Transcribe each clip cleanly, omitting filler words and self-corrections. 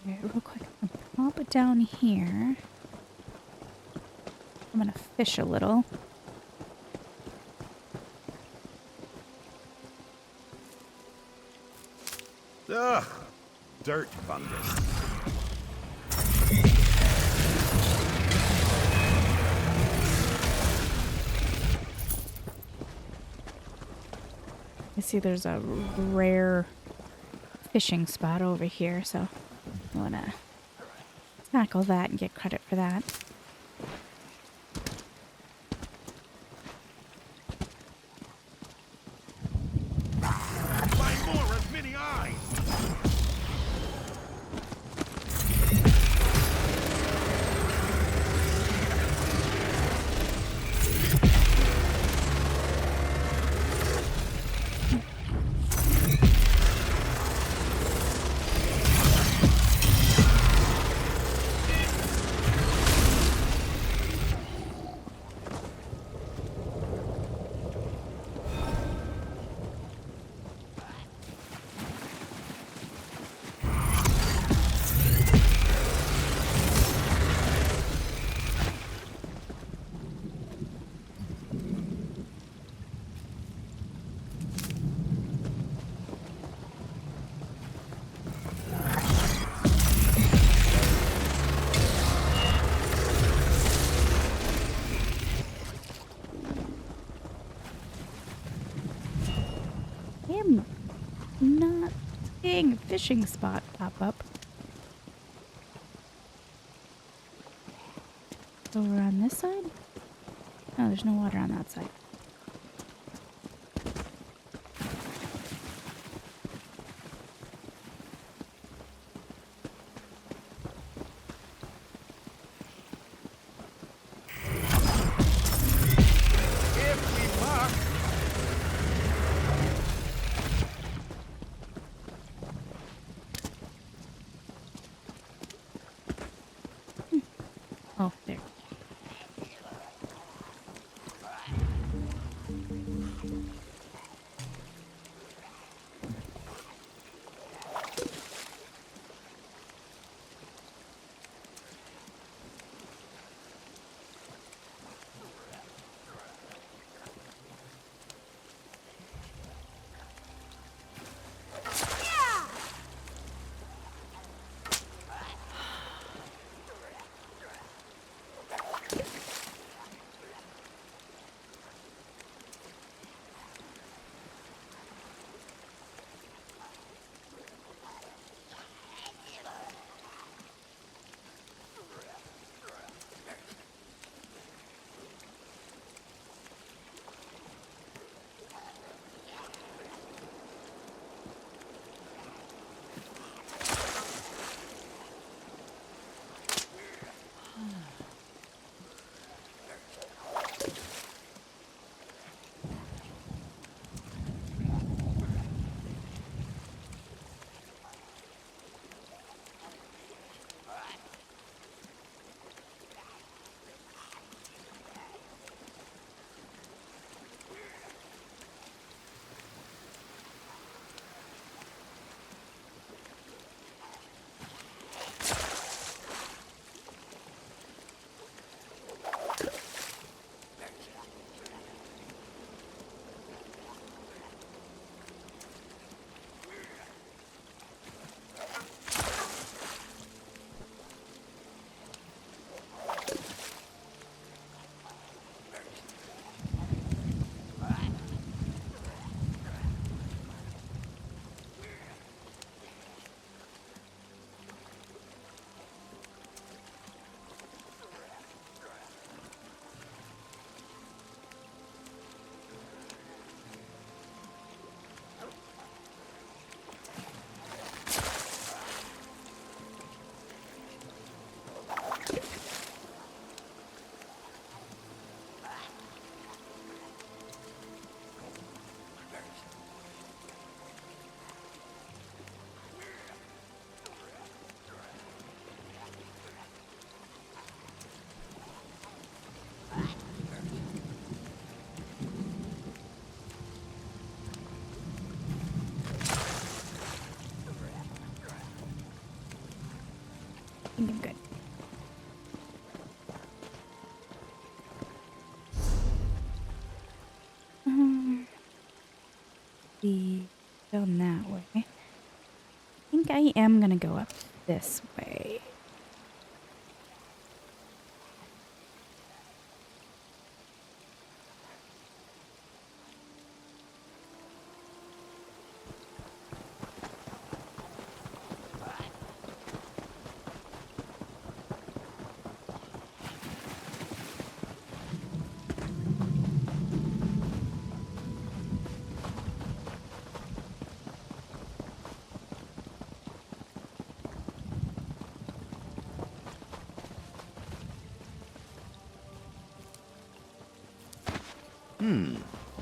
Alright, real quick. I'm gonna pop it down here. I'm gonna fish a little. Ugh! Dirt fungus. I see there's a rare fishing spot over here, so I want to tackle that and get credit for that. Find more of many eyes! I am not seeing a fishing spot pop up. Over on this side? No, there's no water on that side. If we must! Oh, there. think I'm good. The down that way. I think I am gonna go up this way.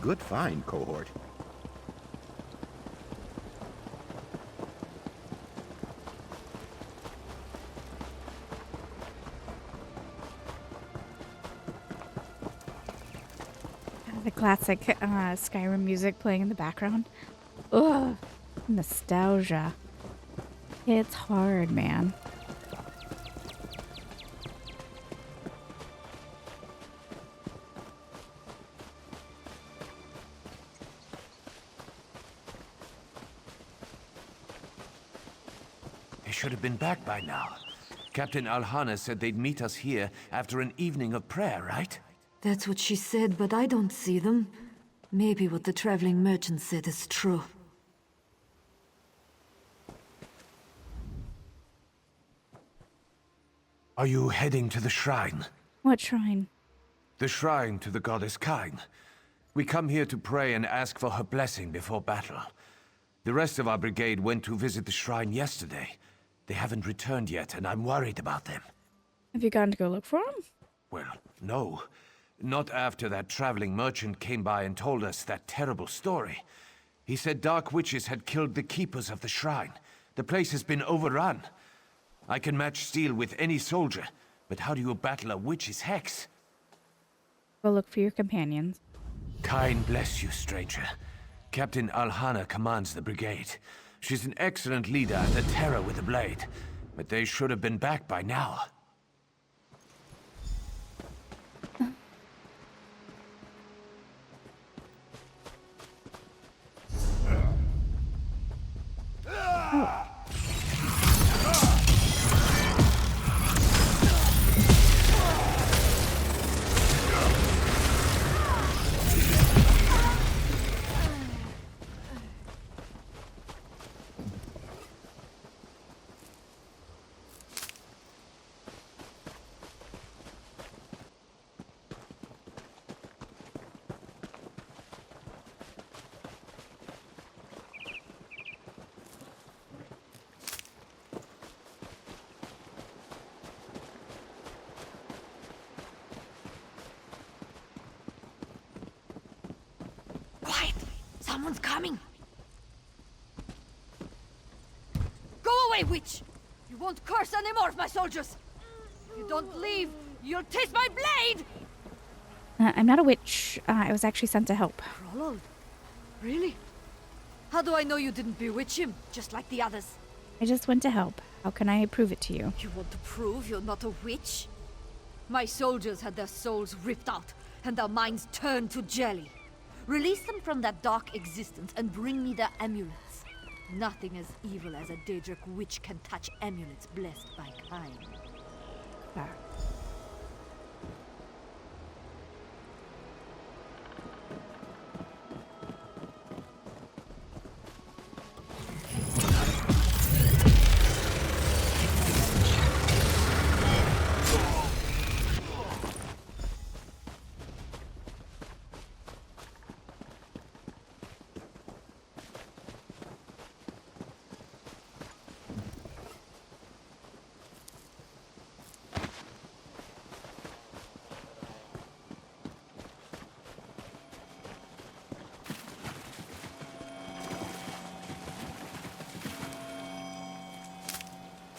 Good find, cohort. The classic Skyrim music playing in the background. Ugh, nostalgia. It's hard, man. They should have been back by now. Captain Alhana said they'd meet us here after an evening of prayer, right? That's what she said, but I don't see them. Maybe what the traveling merchant said is true. Are you heading to the shrine? What shrine? The shrine to the goddess Kain. We come here to pray and ask for her blessing before battle. The rest of our brigade went to visit the shrine yesterday. They haven't returned yet, and I'm worried about them. Have you gone to go look for him? Well, no. Not after that traveling merchant came by and told us that terrible story. He said dark witches had killed the keepers of the shrine. The place has been overrun. I can match steel with any soldier, but how do you battle a witch's hex? Go look for your companions. Kain bless you, stranger. Captain Alhana commands the brigade. She's an excellent leader and a terror with a blade, but they should have been back by now. Someone's coming! Go away, witch! You won't curse anymore, my soldiers! If you don't leave, you'll taste my blade! I'm not a witch. I was actually sent to help. Roland? Really? How do I know you didn't bewitch him, just like the others? I just went to help. How can I prove it to you? You want to prove you're not a witch? My soldiers had their souls ripped out, and their minds turned to jelly. Release them from that dark existence and bring me their amulets. Nothing as evil as a Daedric witch can touch amulets blessed by Kain. Ah.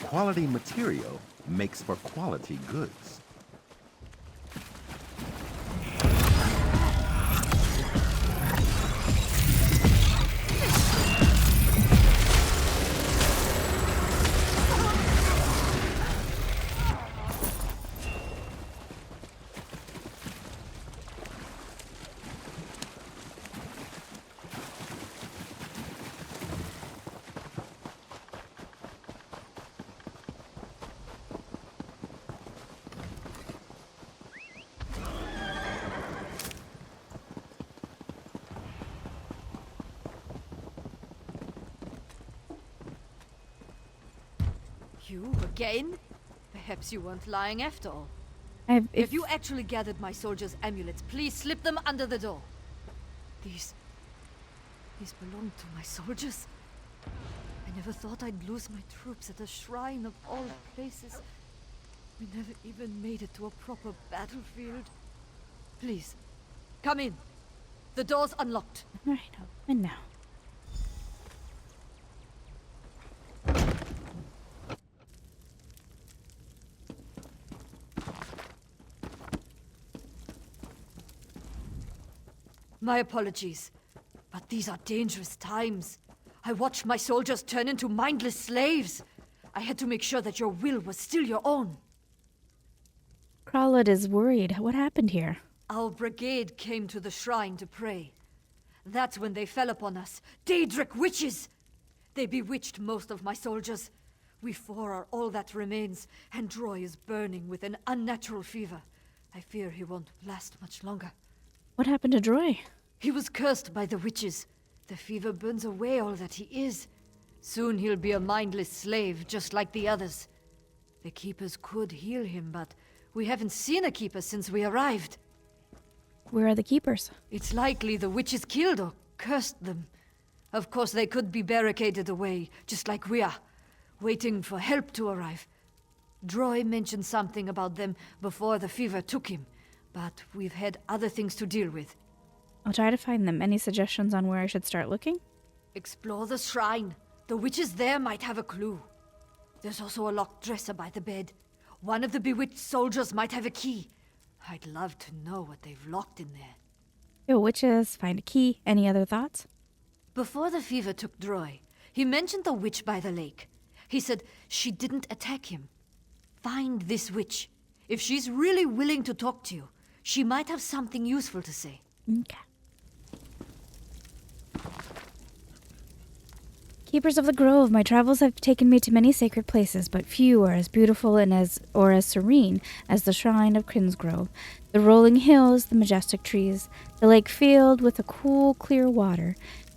Quality material makes for quality goods. You again? Perhaps you weren't lying after all. If If you actually gathered my soldiers' amulets, please slip them under the door. These belong to my soldiers. I never thought I'd lose my troops at a shrine of all places. We never even made it to a proper battlefield. Please, come in. The door's unlocked. Right, open now. My apologies, but these are dangerous times. I watched my soldiers turn into mindless slaves. I had to make sure that your will was still your own. Crawled is worried. What happened here? Our brigade came to the shrine to pray. That's when they fell upon us. Daedric witches! They bewitched most of my soldiers. We four are all that remains, and Droy is burning with an unnatural fever. I fear he won't last much longer. What happened to Droy? He was cursed by the witches. The fever burns away all that he is. Soon he'll be a mindless slave, just like the others. The keepers could heal him, but we haven't seen a keeper since we arrived. Where are the keepers? It's likely the witches killed or cursed them. Of course, they could be barricaded away, just like we are, waiting for help to arrive. Droy mentioned something about them before the fever took him, but we've had other things to deal with. I'll try to find them. Any suggestions on where I should start looking? Explore the shrine. The witches there might have a clue. There's also a locked dresser by the bed. One of the bewitched soldiers might have a key. I'd love to know what they've locked in there. Yo, witches, find a key. Any other thoughts? Before the fever took Droy, he mentioned the witch by the lake. He said she didn't attack him. Find this witch. If she's really willing to talk to you, she might have something useful to say. Okay. Keepers of the Grove, my travels have taken me to many sacred places, but few are as beautiful and as serene as the shrine of Crinsgrove. The rolling hills, the majestic trees, the lake filled with a cool, clear water.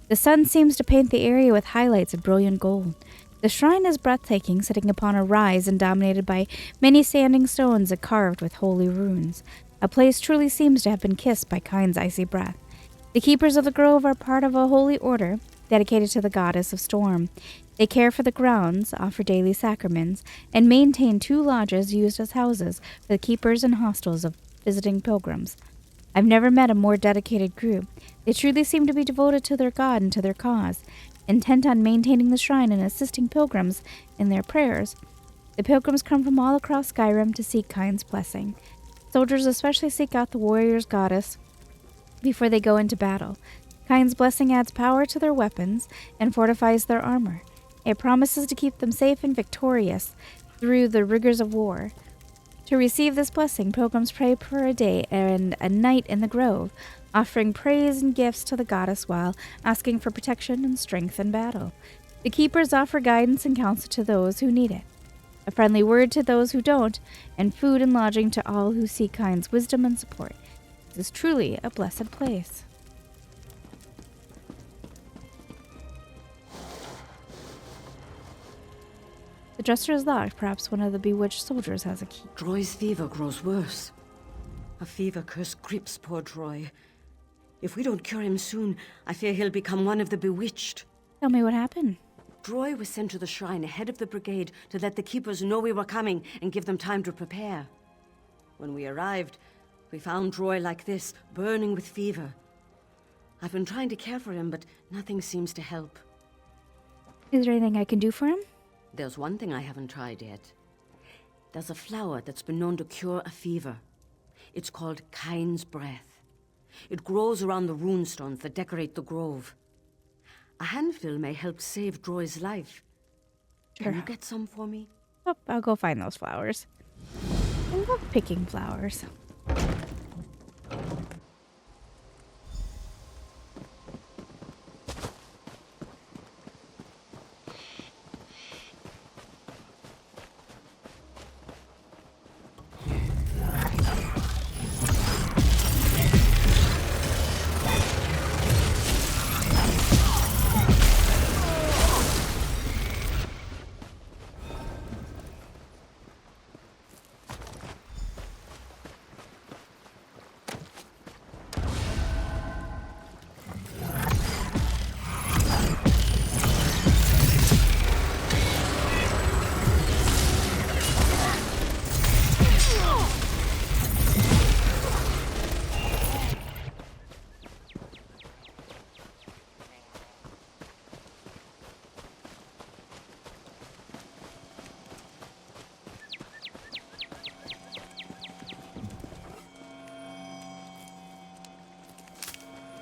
The sun seems to paint the area with highlights of brilliant gold. The shrine is breathtaking, sitting upon a rise and dominated by many standing stones and carved with holy runes. A place truly seems to have been kissed by Kyne's icy breath. The Keepers of the Grove are part of a holy order dedicated to the goddess of storm. They care for the grounds, offer daily sacraments, and maintain 2 lodges used as houses for the keepers and hostels of visiting pilgrims. I've never met a more dedicated group. They truly seem to be devoted to their god and to their cause, intent on maintaining the shrine and assisting pilgrims in their prayers. The pilgrims come from all across Skyrim to seek Kyne's blessing. Soldiers especially seek out the warrior's goddess before they go into battle. Kyne's blessing adds power to their weapons and fortifies their armor. It promises to keep them safe and victorious through the rigors of war. To receive this blessing, pilgrims pray for a day and a night in the grove, offering praise and gifts to the goddess while asking for protection and strength in battle. The keepers offer guidance and counsel to those who need it, a friendly word to those who don't, and food and lodging to all who seek Kyne's wisdom and support. This is truly a blessed place. The dresser is locked. Perhaps one of the bewitched soldiers has a key. Droy's fever grows worse. A fever curse grips poor Droy. If we don't cure him soon, I fear he'll become one of the bewitched. Tell me what happened. Droy was sent to the shrine ahead of the brigade to let the keepers know we were coming and give them time to prepare. When we arrived, we found Droy like this, burning with fever. I've been trying to care for him, but nothing seems to help. Is there anything I can do for him? There's one thing I haven't tried yet. There's a flower that's been known to cure a fever. It's called Kyne's Breath. It grows around the runestones that decorate the grove. A handful may help save Droy's life. Sure. Can you get some for me? Oh, I'll go find those flowers. I love picking flowers.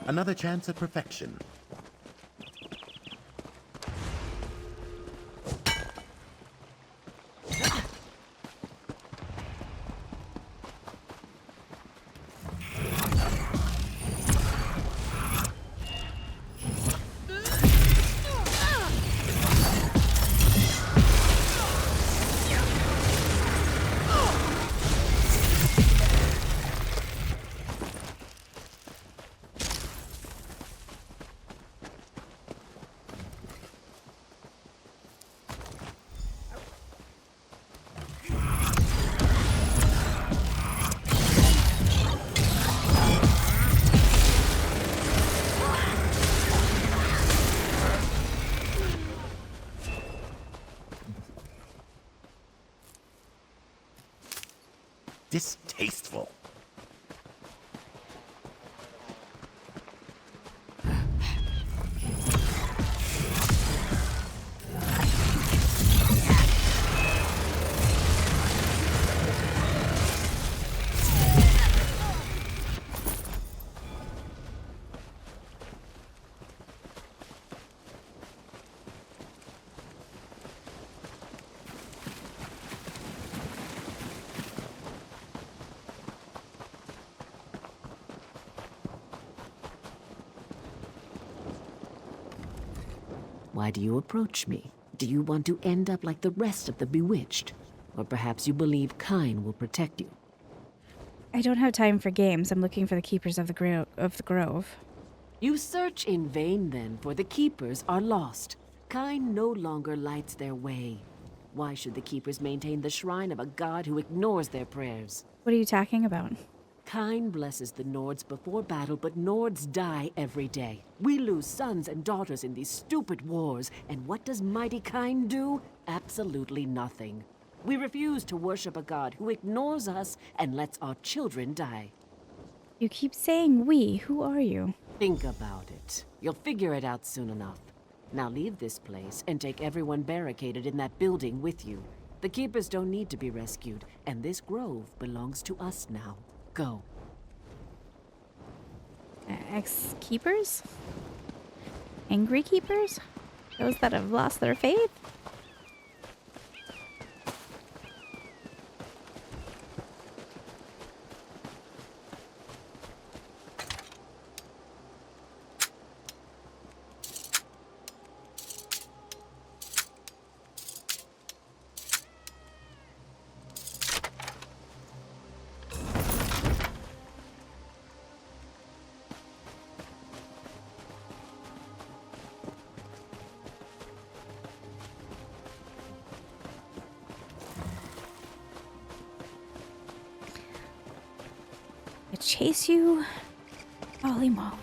Another chance at perfection. Distasteful. Why do you approach me? Do you want to end up like the rest of the bewitched? Or perhaps you believe Kyne will protect you? I don't have time for games. I'm looking for the keepers of the grove. You search in vain, then, for the keepers are lost. Kyne no longer lights their way. Why should the keepers maintain the shrine of a god who ignores their prayers? What are you talking about? Kyne blesses the Nords before battle, but Nords die every day. We lose sons and daughters in these stupid wars, and what does mighty Kyne do? Absolutely nothing. We refuse to worship a god who ignores us and lets our children die. You keep saying we. Who are you? Think about it. You'll figure it out soon enough. Now leave this place and take everyone barricaded in that building with you. The keepers don't need to be rescued, and this grove belongs to us now. Go. Ex-keepers? Angry keepers? Those that have lost their faith? Chase you? Holy moly.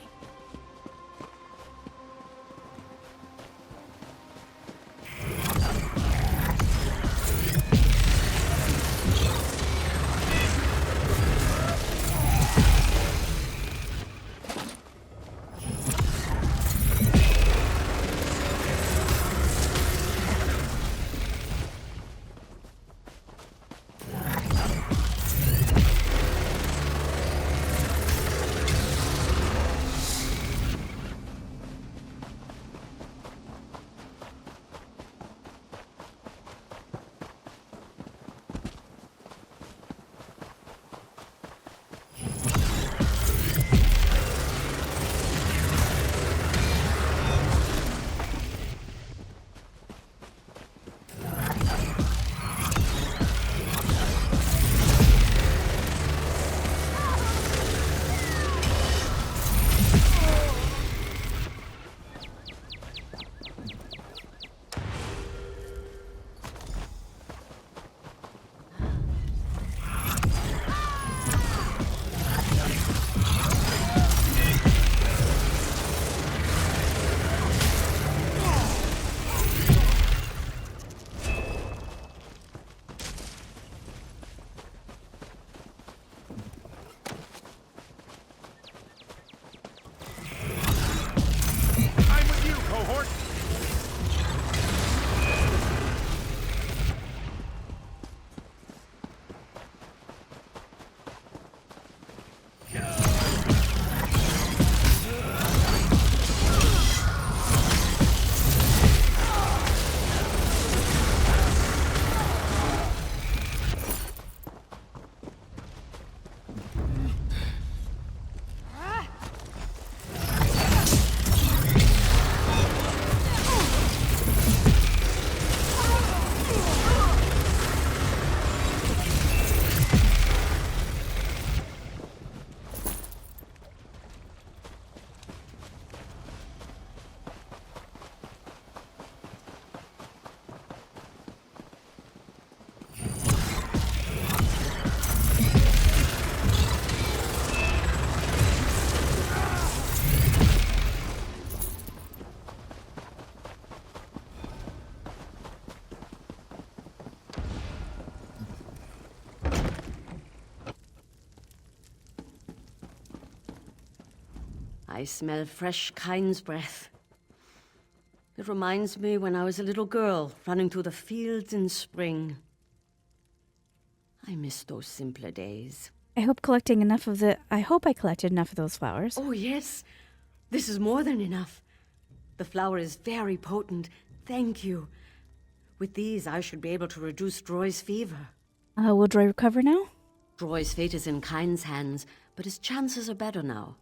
I smell fresh kind's breath. It reminds me when I was a little girl, running through the fields in spring. I miss those simpler days. I hope I collected enough of those flowers. Oh, yes. This is more than enough. The flower is very potent. Thank you. With these, I should be able to reduce Droy's fever. Will Droy recover now? Droy's fate is in Kind's hands, but his chances are better now.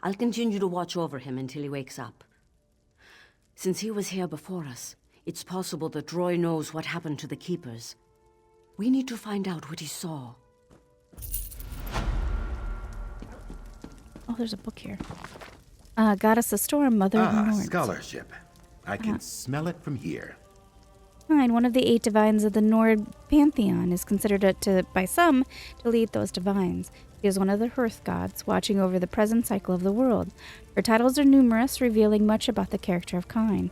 I'll continue to watch over him until he wakes up. Since he was here before us, it's possible that Droy knows what happened to the Keepers. We need to find out what he saw. Oh, there's a book here. Goddess of Storm, Mother of the Nords. Scholarship. I can smell it from here. Fine. One of the 8 divines of the Nord pantheon is considered by some to lead those divines. She is one of the hearth gods, watching over the present cycle of the world. Her titles are numerous, revealing much about the character of Kine.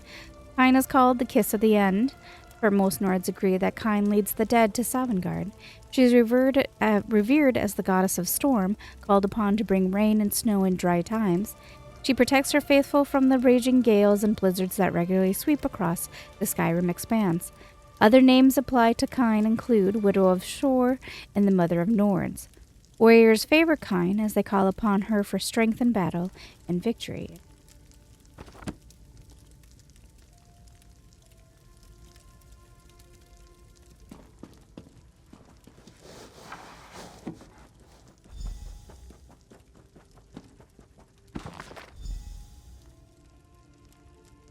Kine is called the Kiss of the End, for most Nords agree that Kine leads the dead to Sovngarde. She is revered as the goddess of storm, called upon to bring rain and snow in dry times. She protects her faithful from the raging gales and blizzards that regularly sweep across the Skyrim expanse. Other names applied to Kine include Widow of Shore and the Mother of Nords. Warriors favor Kine as they call upon her for strength in battle and victory.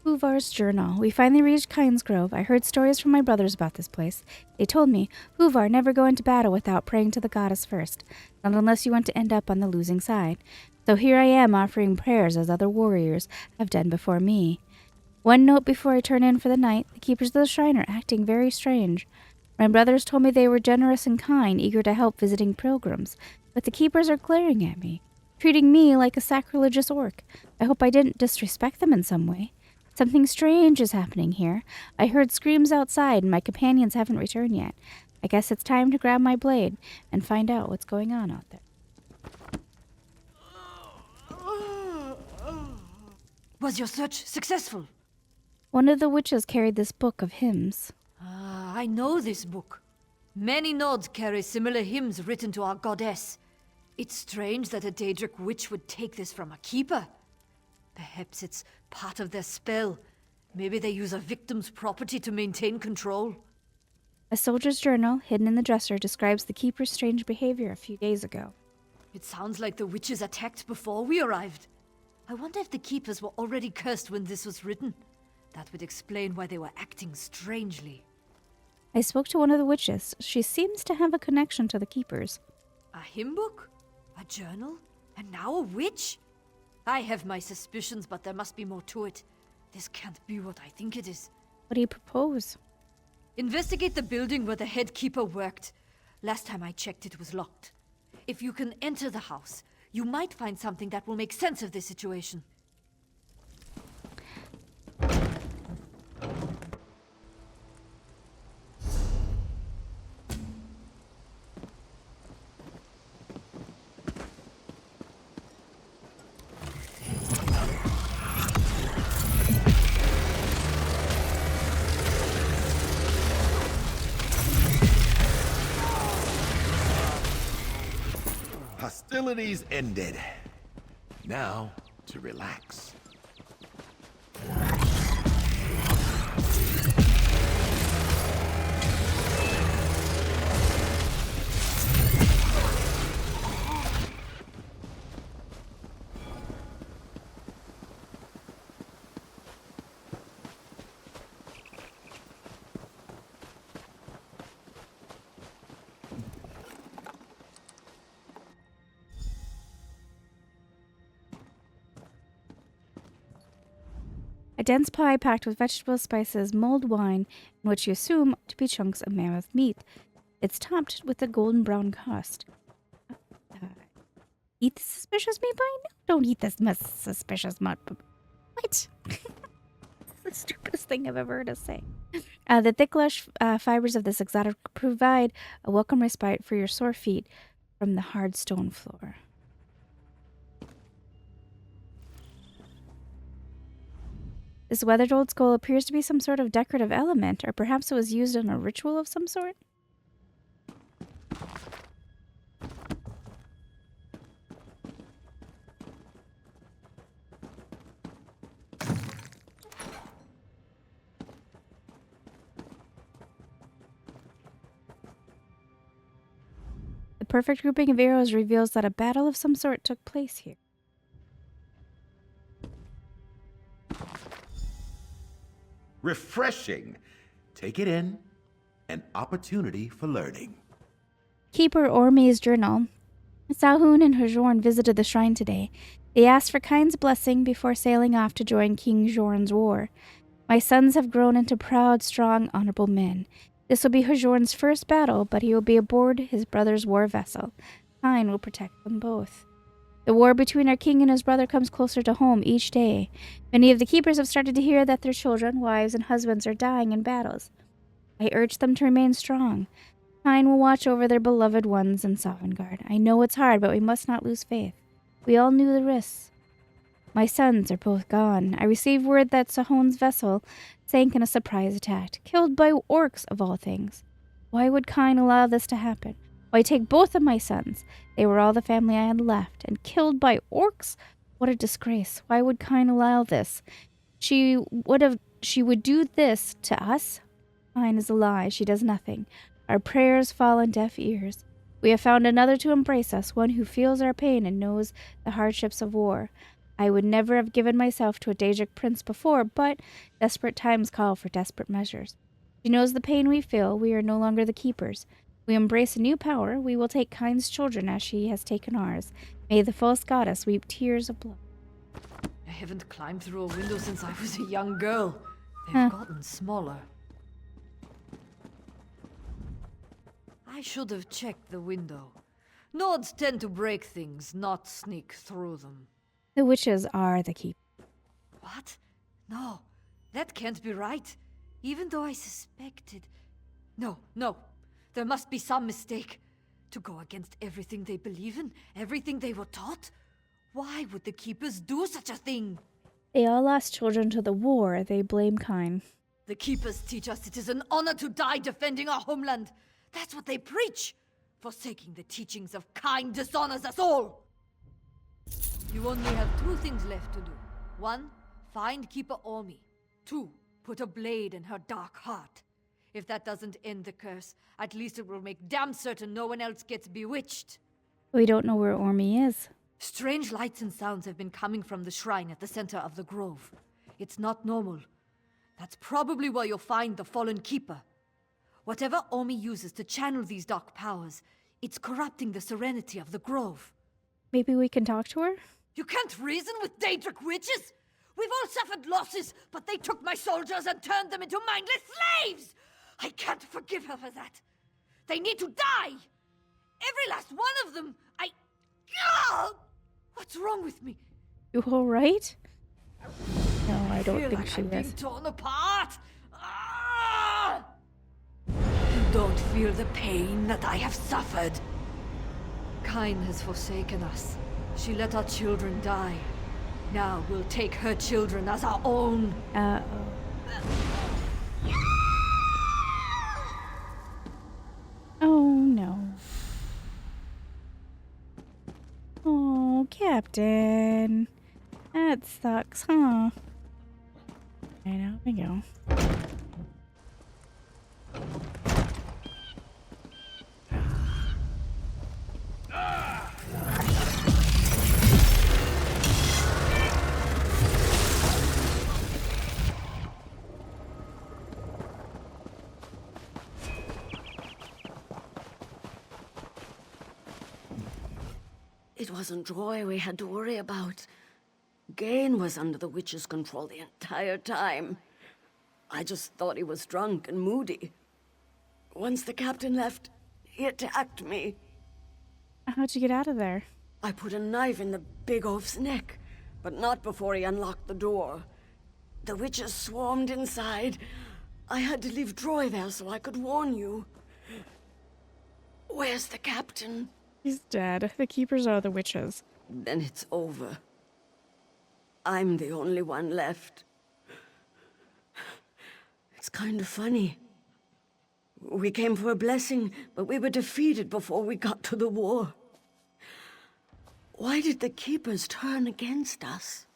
Huvar's Journal. We finally reached Kine's Grove. I heard stories from my brothers about this place. They told me, Huvar, never go into battle without praying to the goddess first, not unless you want to end up on the losing side. So here I am offering prayers as other warriors have done before me. One note before I turn in for the night, the keepers of the shrine are acting very strange. My brothers told me they were generous and kind, eager to help visiting pilgrims, but the keepers are glaring at me, treating me like a sacrilegious orc. I hope I didn't disrespect them in some way. Something strange is happening here. I heard screams outside, and my companions haven't returned yet. I guess it's time to grab my blade and find out what's going on out there. Was your search successful? One of the witches carried this book of hymns. Ah, I know this book. Many nodes carry similar hymns written to our goddess. It's strange that a Daedric witch would take this from a keeper. Perhaps it's part of their spell. Maybe they use a victim's property to maintain control. A soldier's journal, hidden in the dresser, describes the keeper's strange behavior a few days ago. It sounds like the witches attacked before we arrived. I wonder if the keepers were already cursed when this was written. That would explain why they were acting strangely. I spoke to one of the witches. She seems to have a connection to the keepers. A hymn book? A journal? And now a witch? I have my suspicions, but there must be more to it. This can't be what I think it is. What do you propose? Investigate the building where the head keeper worked. Last time I checked, it was locked. If you can enter the house, you might find something that will make sense of this situation. Hostilities ended. Now, to relax. A dense pie packed with vegetables, spices, mulled wine, in which you assume to be chunks of mammoth meat. It's topped with a golden brown crust. Eat the suspicious meat pie? No, don't eat this suspicious mud. What? The stupidest thing I've ever heard us say. The thick, lush fibers of this exotic provide a welcome respite for your sore feet from the hard stone floor. This weathered old skull appears to be some sort of decorative element, or perhaps it was used in a ritual of some sort. The perfect grouping of arrows reveals that a battle of some sort took place here. Refreshing. Take it in. An opportunity for learning. Keeper Orme's journal. Sahun and Hjorn visited the shrine today. They asked for Kind's blessing before sailing off to join King Hjorn's war. My sons have grown into proud, strong, honorable men. This will be Hjorn's first battle, but he will be aboard his brother's war vessel. Kind will protect them both. The war between our king and his brother comes closer to home each day. Many of the keepers have started to hear that their children, wives, and husbands are dying in battles. I urge them to remain strong. Kind will watch over their beloved ones in Sovngarde. I know it's hard, but we must not lose faith. We all knew the risks. My sons are both gone. I received word that Sahun's vessel sank in a surprise attack, killed by orcs of all things. Why would Kind allow this to happen? Why take both of my sons? They were all the family I had left, and killed by orcs? What a disgrace. Why would Kind allow this? She would do this to us? Kind is a lie. She does nothing. Our prayers fall on deaf ears. We have found another to embrace us, one who feels our pain and knows the hardships of war. I would never have given myself to a Daedric prince before, but desperate times call for desperate measures. She knows the pain we feel. We are no longer the keepers. We embrace a new power. We will take Kind's children as she has taken ours. May the false goddess weep tears of blood. I haven't climbed through a window since I was a young girl. They've gotten smaller. I should have checked the window. Nords tend to break things, not sneak through them. The witches are the keepers. What? No, that can't be right. Even though I suspected... No. There must be some mistake. To go against everything they believe in, everything they were taught? Why would the Keepers do such a thing? They all lost children to the war. They blame Kind. The Keepers teach us it is an honor to die defending our homeland. That's what they preach. Forsaking the teachings of Kind dishonors us all. You only have two things left to do. 1, find Keeper Orme. 2, put a blade in her dark heart. If that doesn't end the curse, at least it will make damn certain no one else gets bewitched. We don't know where Orme is. Strange lights and sounds have been coming from the shrine at the center of the grove. It's not normal. That's probably where you'll find the fallen Keeper. Whatever Orme uses to channel these dark powers, it's corrupting the serenity of the grove. Maybe we can talk to her? You can't reason with Daedric witches! We've all suffered losses, but they took my soldiers and turned them into mindless slaves! I can't forgive her for that. They need to die! Every last one of them! What's wrong with me? You all right? No, I don't feel think like she I'm being is. torn apart! You don't feel the pain that I have suffered. Kind has forsaken us. She let our children die. Now we'll take her children as our own. Oh, no. Oh, Captain. That sucks, huh? I know, we go. It wasn't Roy we had to worry about. Gain was under the witch's control the entire time. I just thought he was drunk and moody. Once the captain left, he attacked me. How'd you get out of there? I put a knife in the big oaf's neck, but not before he unlocked the door. The witches swarmed inside. I had to leave Troy there so I could warn you. Where's the captain? He's dead. The keepers are the witches. Then it's over. I'm the only one left. kind of funny. We came for a blessing, but we were defeated before we got to the war. Why did the Keepers turn against us?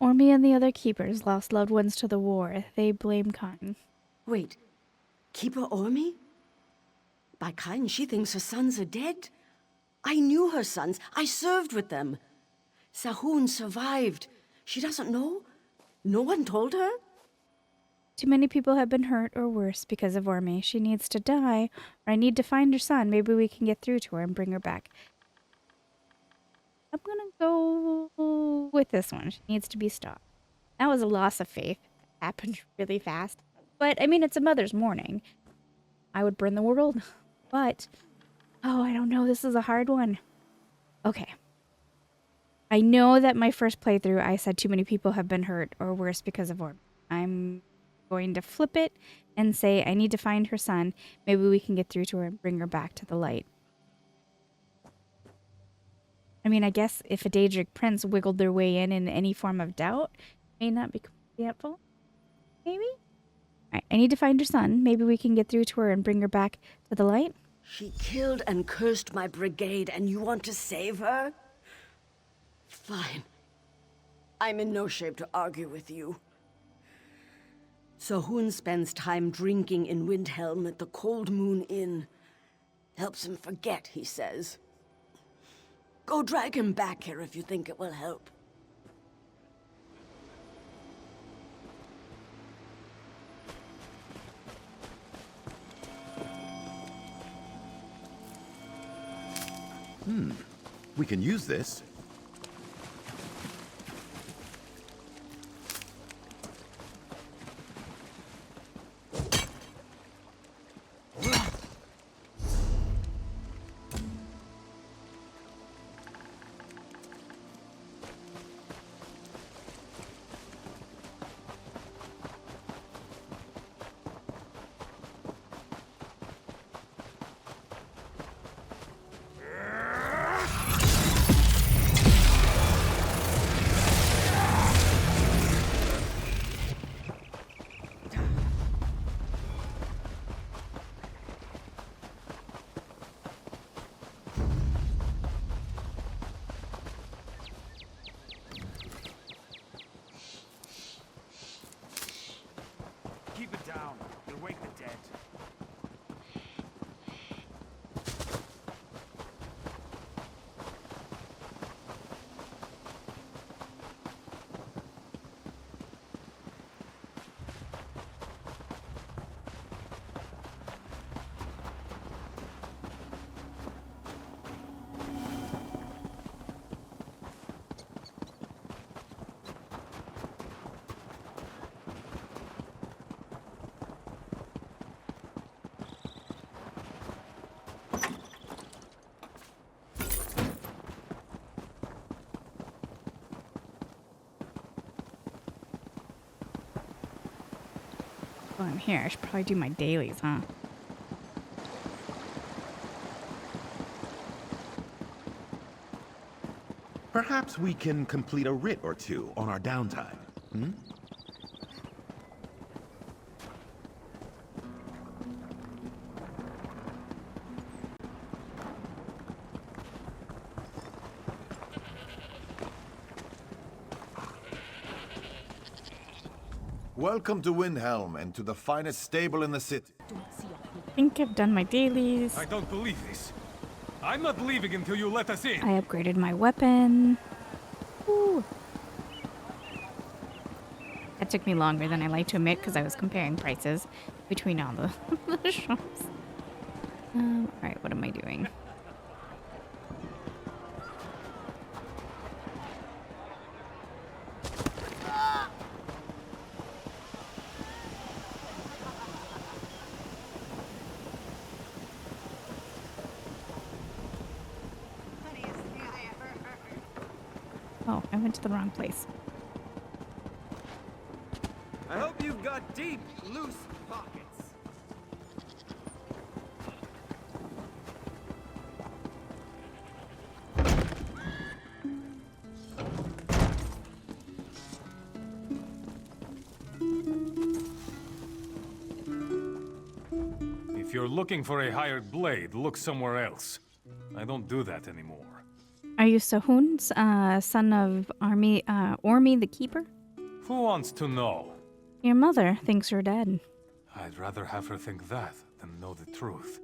Ormy and the other Keepers lost loved ones to the war. They blame Kine. Wait, Keeper Ormy? By Kine, she thinks her sons are dead. I knew her sons. I served with them. Sahun survived. She doesn't know? No one told her? Too many people have been hurt or worse because of Ormy. She needs to die, or I need to find her son. Maybe we can get through to her and bring her back. I'm gonna go with this one. She needs to be stopped. That was a loss of faith. It happened really fast. But, I mean, it's a mother's mourning. I would burn the world. But, oh, I don't know. This is a hard one. Okay. I know that my first playthrough, I said too many people have been hurt or worse because of Ormy. I'm going to flip it and say I need to find her son. Maybe we can get through to her and bring her back to the light. I mean, I guess if a Daedric prince wiggled their way in any form of doubt, may not be completely helpful. Maybe? Alright, I need to find her son. Maybe we can get through to her and bring her back to the light. She killed and cursed my brigade, and you want to save her? Fine. I'm in no shape to argue with you. Sahun spends time drinking in Windhelm at the Cold Moon Inn. Helps him forget, he says. Go drag him back here if you think it will help. We can use this. Keep it down. You'll wake the dead. While I'm here, I should probably do my dailies, huh? Perhaps we can complete a writ or two on our downtime. Welcome to Windhelm and to the finest stable in the city. I think I've done my dailies. I don't believe this. I'm not leaving until you let us in. I upgraded my weapon. Ooh. That took me longer than I like to admit because I was comparing prices between all the shops. Alright, what am I doing? Oh, I went to the wrong place. I hope you've got deep, loose pockets. If you're looking for a hired blade, look somewhere else. I don't do that anymore. Are you Sahun's son of Ormi the Keeper? Who wants to know? Your mother thinks you're dead. I'd rather have her think that than know the truth.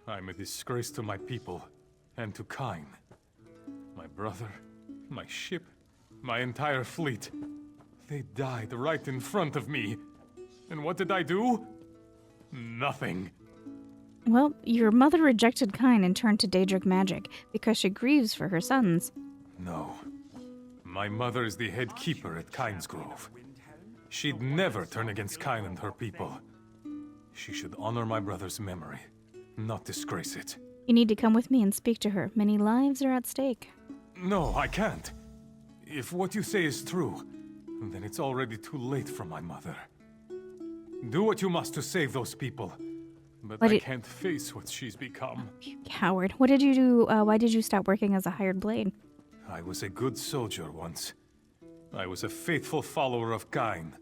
I'm a disgrace to my people and to Kyne. My brother, my ship, my entire fleet. They died right in front of me. And what did I do? Nothing. Well, your mother rejected Kyne and turned to Daedric magic because she grieves for her sons. No. My mother is the head keeper at Kyne's Grove. She'd never turn against Kyne and her people. She should honor my brother's memory, not disgrace it. You need to come with me and speak to her. Many lives are at stake. No, I can't. If what you say is true, then it's already too late for my mother. Do what you must to save those people. But I can't face what she's become. You coward. What did you do? Why did you stop working as a hired blade? I was a good soldier once. I was a faithful follower of Kyne,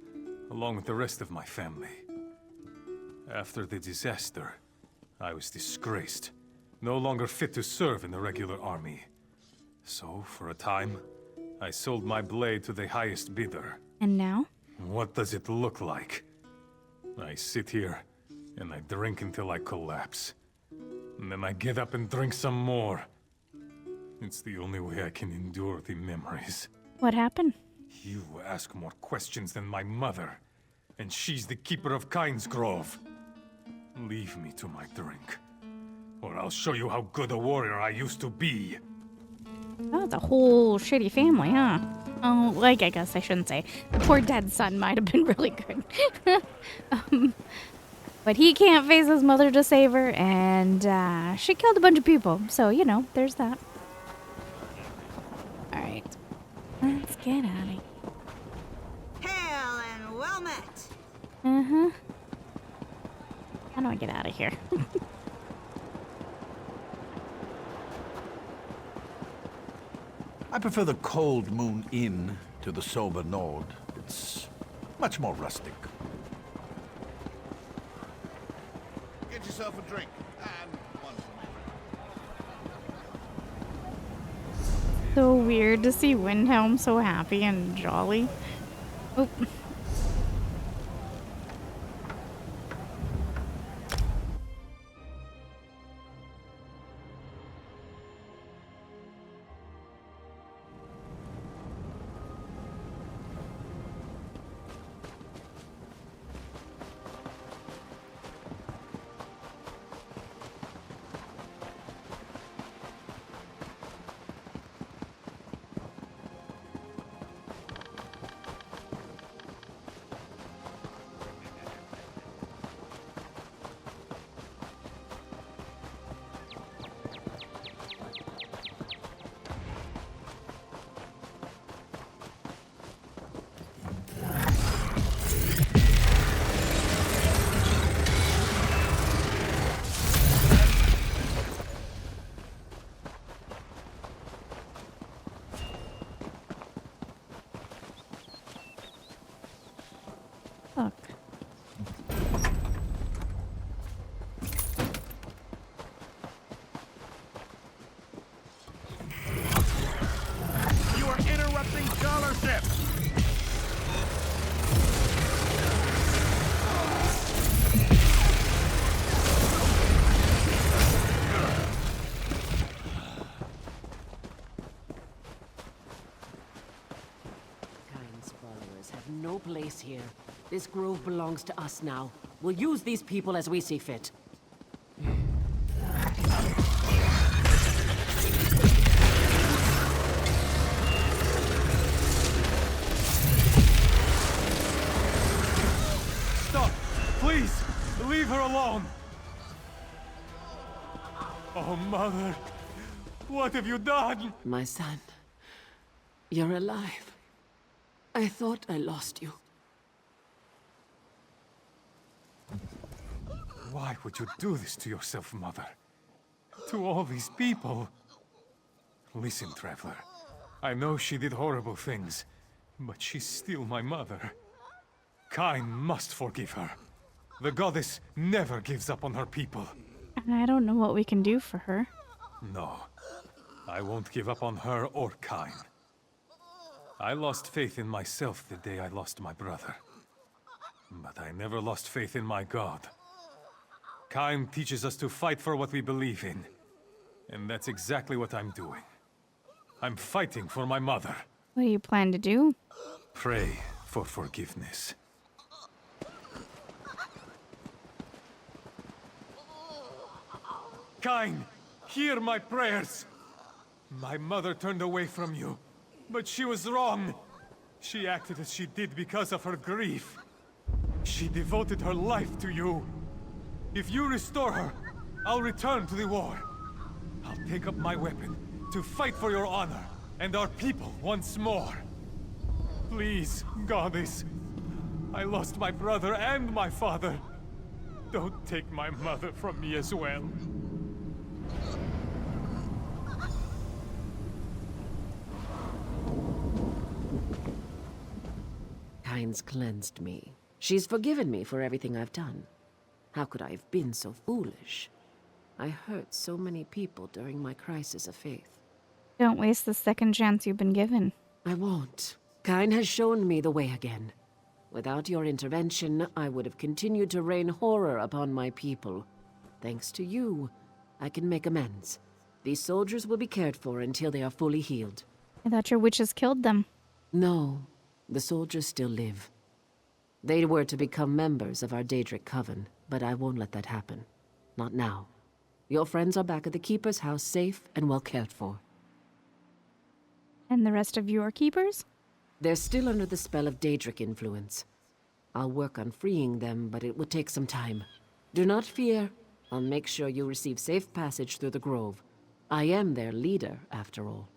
along with the rest of my family. After the disaster, I was disgraced, no longer fit to serve in the regular army. So, for a time, I sold my blade to the highest bidder. And now? What does it look like? I sit here, and I drink until I collapse. And then I get up and drink some more. It's the only way I can endure the memories. What happened? You ask more questions than my mother, and she's the keeper of Kyne's Grove. Leave me to my drink, or I'll show you how good a warrior I used to be. Oh, it's a whole shitty family, huh? Oh, I guess I shouldn't say. The poor dead son might have been really good. But he can't face his mother to save her, and she killed a bunch of people. So, you know, there's that. Alright. Let's get out of here. Hail and well met. Uh-huh. How do I get out of here? I prefer the Cold Moon Inn to the Sober Nord. It's much more rustic. Get yourself a drink, and one for me. So weird to see Windhelm so happy and jolly. Oh. Look. You are interrupting scholarship! Kyne's followers have no place here. This grove belongs to us now. We'll use these people as we see fit. Stop! Please! Leave her alone! Oh, Mother! What have you done? My son, you're alive. I thought I lost you. Why would you do this to yourself, Mother? To all these people? Listen, Traveler. I know she did horrible things, but she's still my mother. Kyne must forgive her. The goddess never gives up on her people. I don't know what we can do for her. No, I won't give up on her or Kyne. I lost faith in myself the day I lost my brother. But I never lost faith in my god. Kyne teaches us to fight for what we believe in. And that's exactly what I'm doing. I'm fighting for my mother. What do you plan to do? Pray for forgiveness. Kyne, hear my prayers! My mother turned away from you, but she was wrong. She acted as she did because of her grief. She devoted her life to you. If you restore her, I'll return to the war. I'll take up my weapon to fight for your honor and our people once more. Please, goddess. I lost my brother and my father. Don't take my mother from me as well. Kyne's cleansed me. She's forgiven me for everything I've done. How could I have been so foolish? I hurt so many people during my crisis of faith. Don't waste the second chance you've been given. I won't. Kyne has shown me the way again. Without your intervention, I would have continued to rain horror upon my people. Thanks to you, I can make amends. These soldiers will be cared for until they are fully healed. I thought your witches killed them. No, the soldiers still live. They were to become members of our Daedric coven, but I won't let that happen. Not now. Your friends are back at the Keeper's house, safe and well cared for. And the rest of your keepers? They're still under the spell of Daedric influence. I'll work on freeing them, but it will take some time. Do not fear. I'll make sure you receive safe passage through the grove. I am their leader, after all.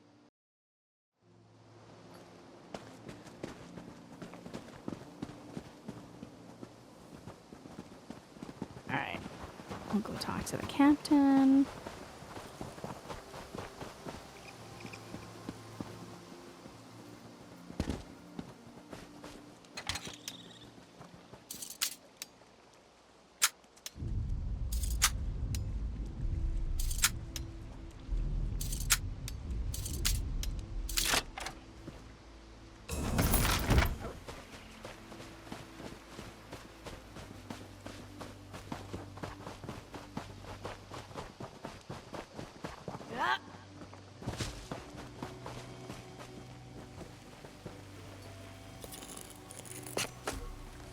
Alright. I'll go talk to the captain.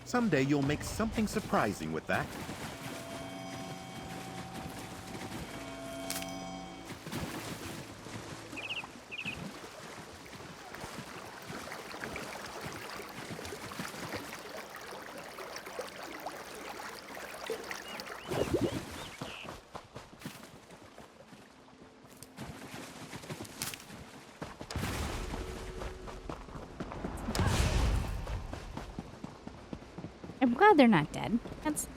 Someday you'll make something surprising with that. I'm glad they're not dead. That's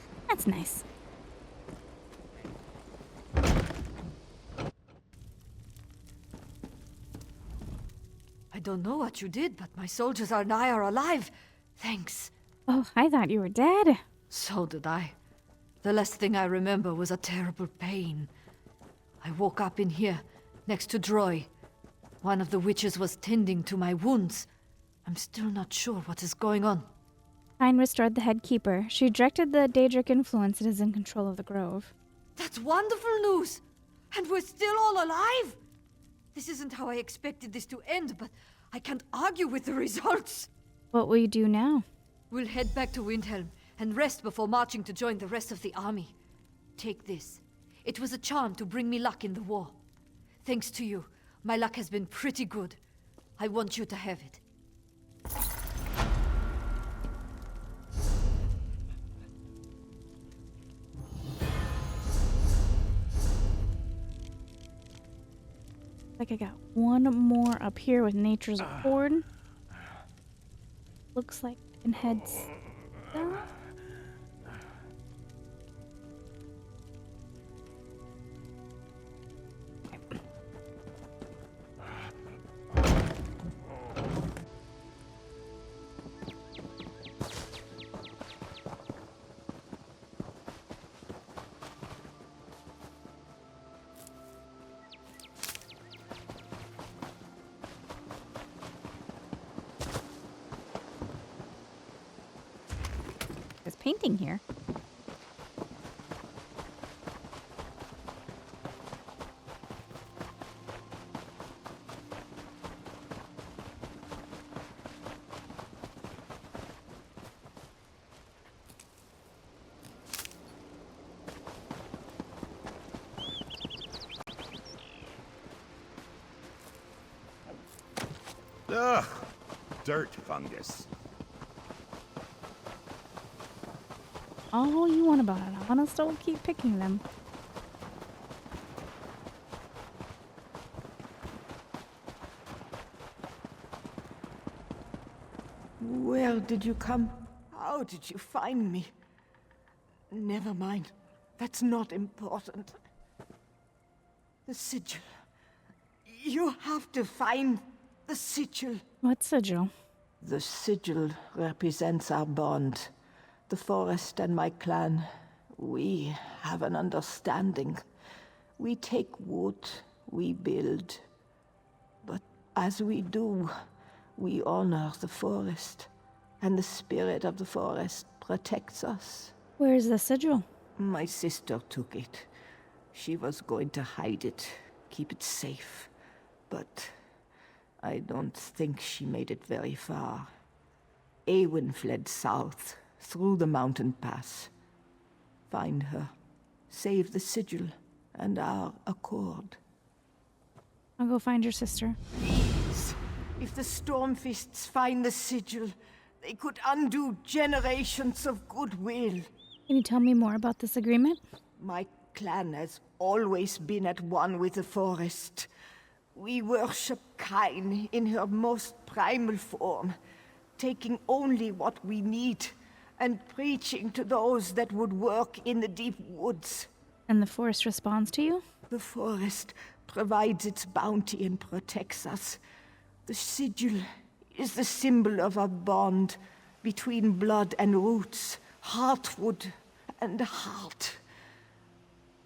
nice. I don't know what you did, but my soldiers are alive. Thanks. Oh, I thought you were dead. So did I. The last thing I remember was a terrible pain. I woke up in here, next to Droy. One of the witches was tending to my wounds. I'm still not sure what is going on. Kyne restored the head keeper. She directed the Daedric influence that is in control of the grove. That's wonderful news! And we're still all alive! This isn't how I expected this to end, but I can't argue with the results. What will you do now? We'll head back to Windhelm and rest before marching to join the rest of the army. Take this. It was a charm to bring me luck in the war. Thanks to you, my luck has been pretty good. I want you to have it. Like I got one more up here with Nature's Accord. Looks like I can head south. painting here. Ugh! Dirt fungus. All you want about it. I want to still keep picking them. Where did you come? How did you find me? Never mind. That's not important. The sigil. You have to find the sigil. What sigil? The sigil represents our bond. The forest and my clan. We have an understanding. We take wood, we build. But as we do, we honor the forest. And the spirit of the forest protects us. Where's the sigil? My sister took it. She was going to hide it, keep it safe. But I don't think she made it very far. Eowyn fled south, through the mountain pass. Find her, save the sigil, and our accord. I'll go find your sister. Please, if the Stormfists find the sigil, they could undo generations of goodwill. Can you tell me more about this agreement? My clan has always been at one with the forest. We worship Kain in her most primal form, taking only what we need and preaching to those that would work in the deep woods. And the forest responds to you? The forest provides its bounty and protects us. The sigil is the symbol of a bond between blood and roots, heartwood and heart.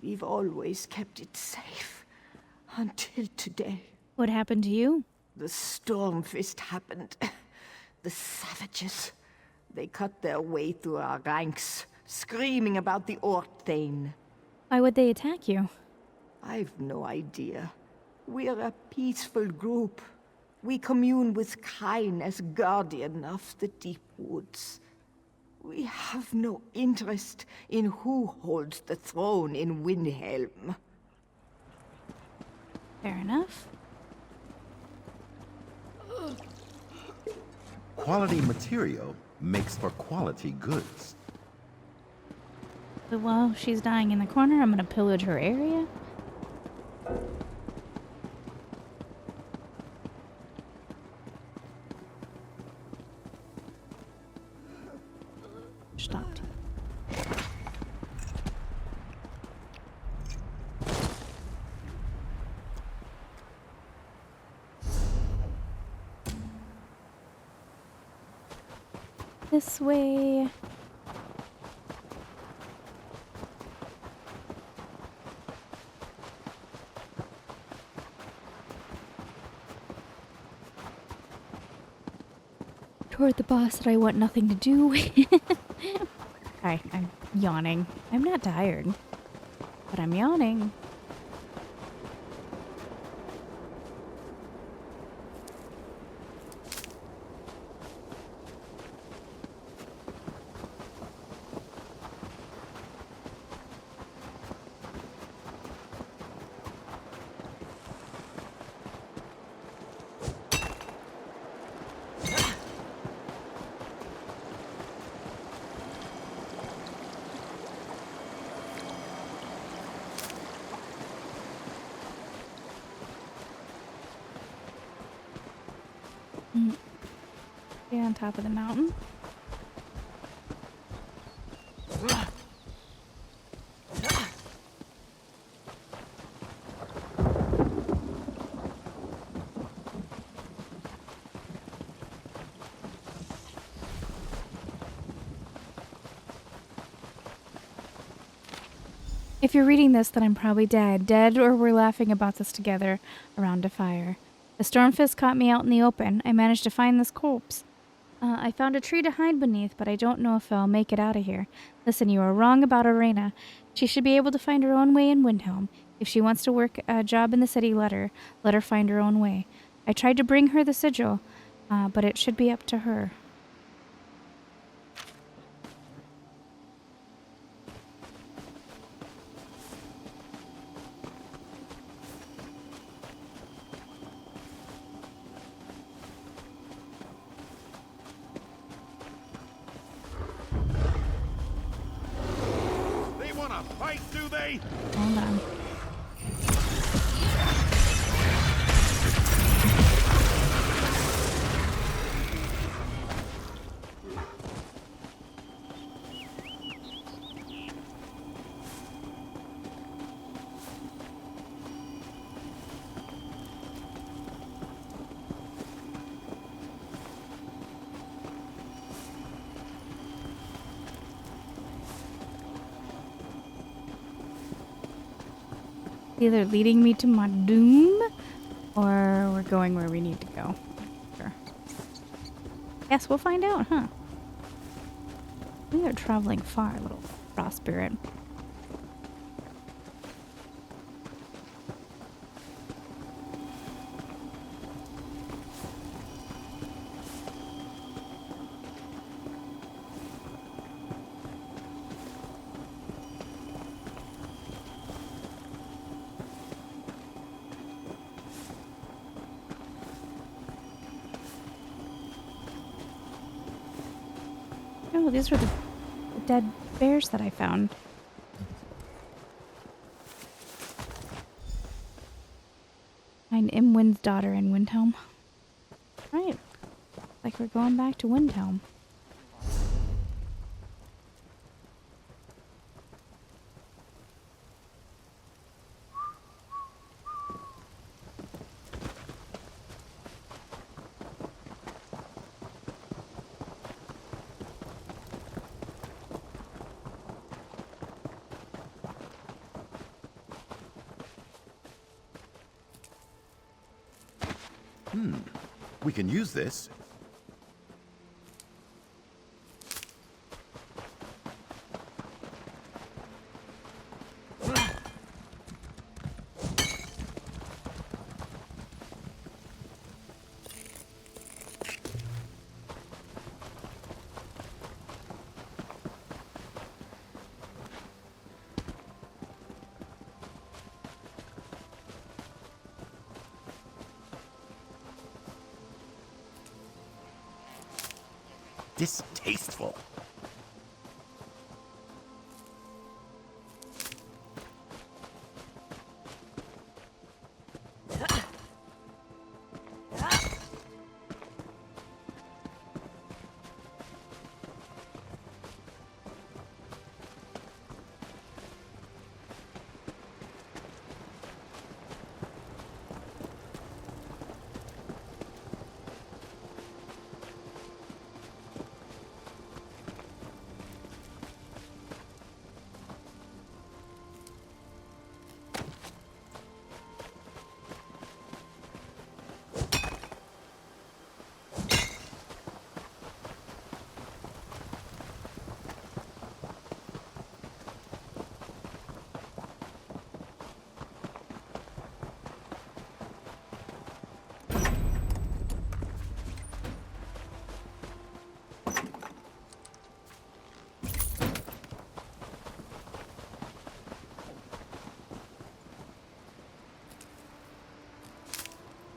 We've always kept it safe. Until today. What happened to you? The Stormfist happened. The savages. They cut their way through our ranks, screaming about the Orthane. Why would they attack you? I've no idea. We're a peaceful group. We commune with Kain as guardian of the deep woods. We have no interest in who holds the throne in Windhelm. Fair enough. Quality material makes for quality goods. But while she's dying in the corner, I'm gonna pillage her area? Stopped. This way. Toward the boss that I want nothing to do with. Hi, I'm yawning. I'm not tired, but I'm yawning. Stay on top of the mountain. If you're reading this, then I'm probably dead. Dead, or we're laughing about this together around a fire. The Stormfist caught me out in the open. I managed to find this corpse. I found a tree to hide beneath, but I don't know if I'll make it out of here. Listen, you are wrong about Arena. She should be able to find her own way in Windhelm. If she wants to work a job in the city, let her find her own way. I tried to bring her the sigil, but it should be up to her. They want to fight, do they? Hold on. Either leading me to my doom, or we're going where we need to go. Sure. Guess we'll find out, huh? We are traveling far, little frost spirit. Oh, these were the dead bears that I found. Find Imwind's daughter in Windhelm. Right. Like we're going back to Windhelm. We can use this. Distasteful.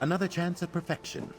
Another chance at perfection.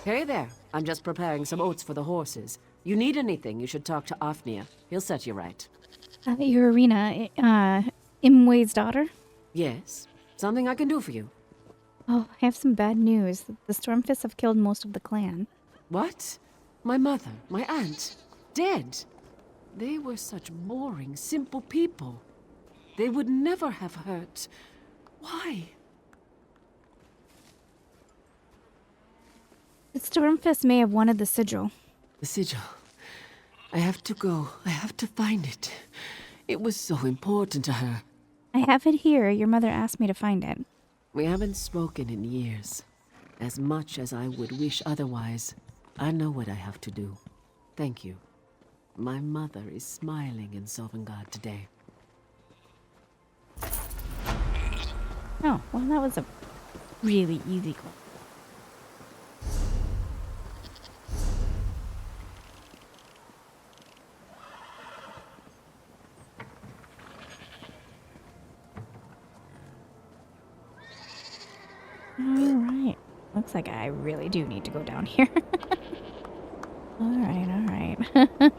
Hey there. I'm just preparing some oats for the horses. You need anything, you should talk to Afnia. He'll set you right. You're Arena, Imwe's daughter? Yes? Something I can do for you? Oh, I have some bad news. The Stormfists have killed most of the clan. What? My mother, my aunt, dead. They were such boring, simple people. They would never have hurt. Why? The Stormfist may have wanted the sigil. The sigil. I have to go. I have to find it. It was so important to her. I have it here. Your mother asked me to find it. We haven't spoken in years. As much as I would wish otherwise, I know what I have to do. Thank you. My mother is smiling in Sovngarde today. Oh, well, that was a really easy call. Alright. Looks like I really do need to go down here. Alright.